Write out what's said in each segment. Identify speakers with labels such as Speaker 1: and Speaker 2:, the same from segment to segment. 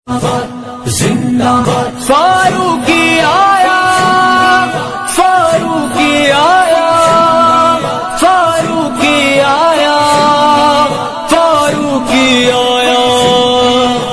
Speaker 1: زندہ باد فاروقی آیا، فاروقی آیا، فاروقی آیا، فاروقی آیا،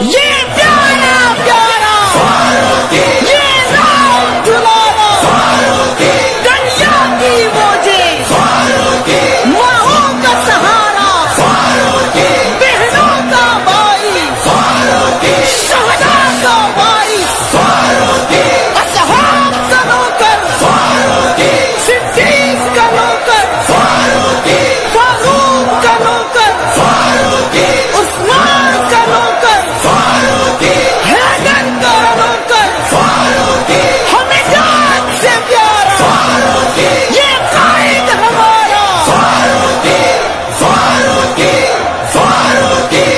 Speaker 1: یہ پیارا پیارا فاروقی، یہ نام دلانا فاروقی، دنیا کی موجے فاروقی، ماؤں کا سہارا فاروقی، بہنوں کا بھائی فاروقی، شہداء کا بھائی فاروقی، اصحاب کا نوکر فاروقی، صدیق کا نوکر فاروقی، فاروق کا نوکر فاروقی، عثمان کا نوکر فاروقی، حیدر کا نوکر فاروقی، ہمیں جان سے پیارا فاروقی، یہ قائد ہمارا فاروقی، فاروقی، فاروقی،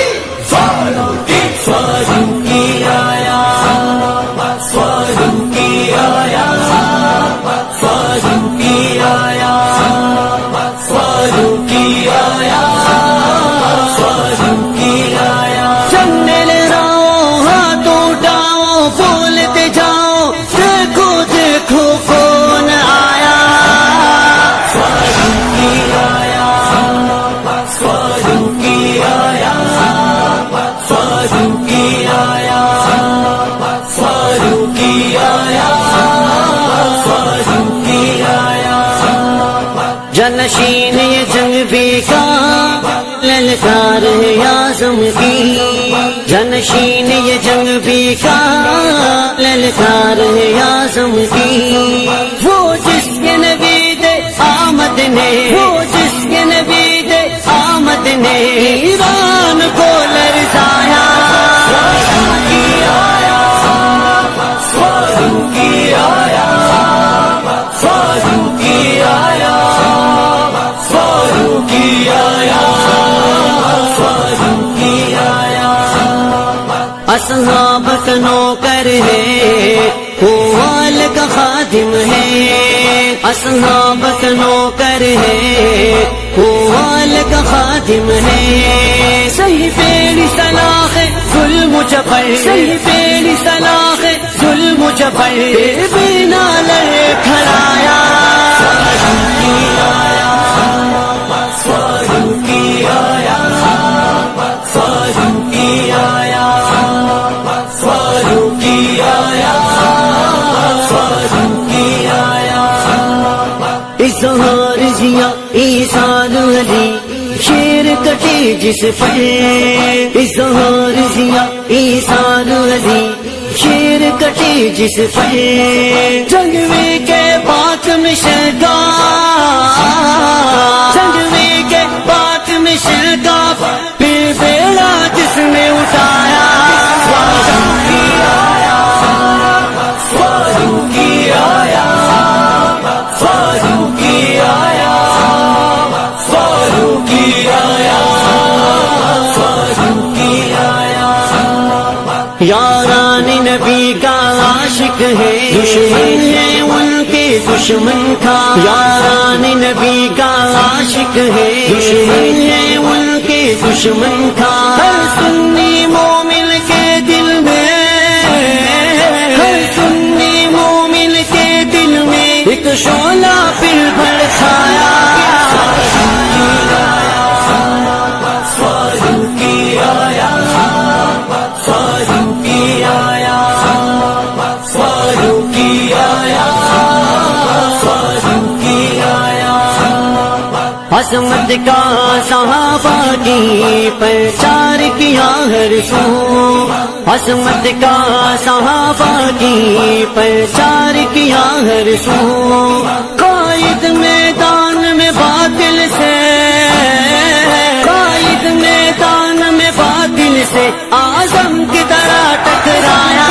Speaker 1: فاروقی، فاروقی آیا، فاروقی آیا، فاروقی آیا، فاروقی آیا، فاروقی آیا، چلنے لگاؤ ہاتھ اٹھاؤ بولتے جاؤ، دیکھو دیکھو کون آیا، فاروقی آیا، فاروقی آیا، فاروقی آیا، فاروقی آیا، فاروقی آیا، جنشین یہ جنگ بھی کا للکار ہے اعظم کی، جنشین یہ جنگ بھی کا للکار ہے اعظم کی، وہ جس کے نوید آمد نے، وہ جس کے نوید آمد نے ایران کو لرزایا، فاروقی آیا، فاروقی آیا، فاروقی آیا، فاروقی آیا، فاروقی آیا، اصحاب کا نوکر ہے، وہ آل کا خادم ہے، اصحاب کا نوکر ہے، وہ آل کا خادم ہے، صحیح پیڑی سلاخ ظلم جبر، صحیح پیڑی سلاخ ظلم جبر، بنا لڑے کھڑایا، فاروقی آیا، فاروقی آیا، فاروقی آیا، فاروقی آیا، فاروقی آیا، اظہار ضیا ایثار علی، شیر کٹے جس پر، اظہار ضیا ایثار علی، شیر کٹے جس پر، جنگوے کے پاک میں شرکا، جنگوے کے پاک میں شرکا، پھر بیڑا جس نے اٹھایا، فاروقی آیا، فاروقی آیا، فاروقی آیا، فاروقی آیا، فاروقی آیا، یاران نبی کا عاشق ہے، دشمن ہے ان کے دشمن کا، یاران نبی کا عاشق ہے، دشمن ہے ان کے دشمن کا، ہر سنی مومن کے دل میں، ہر سنی مومن کے دل میں ایک شعلہ پھر بھڑکایا، فاروقی آیا، فاروقی آیا، فاروقی آیا، فاروقی آیا، فاروقی آیا، عظمت کا صحابہ کی پرچار کیا ہر سو، عظمت کا صحابہ کی پرچار کیا ہر سو، قائد میدان میں باطل سے، قائد میدان میں باطل سے اعظم کی طرح ٹکرایا،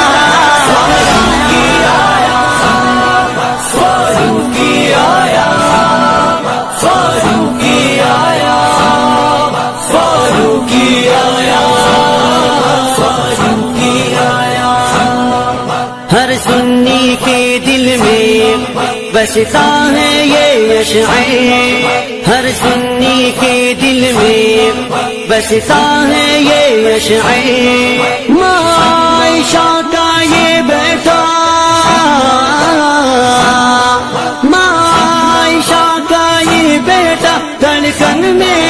Speaker 1: فاروقی آیا، فاروقی آیا، فاروقی آیا، فاروقی آیا، فاروقی آیا، ہر سنی کے دل میں بستا ہے یہ اشعار، ہر سنی کے دل میں بستا ہے یہ اشعار، دھڑکن میں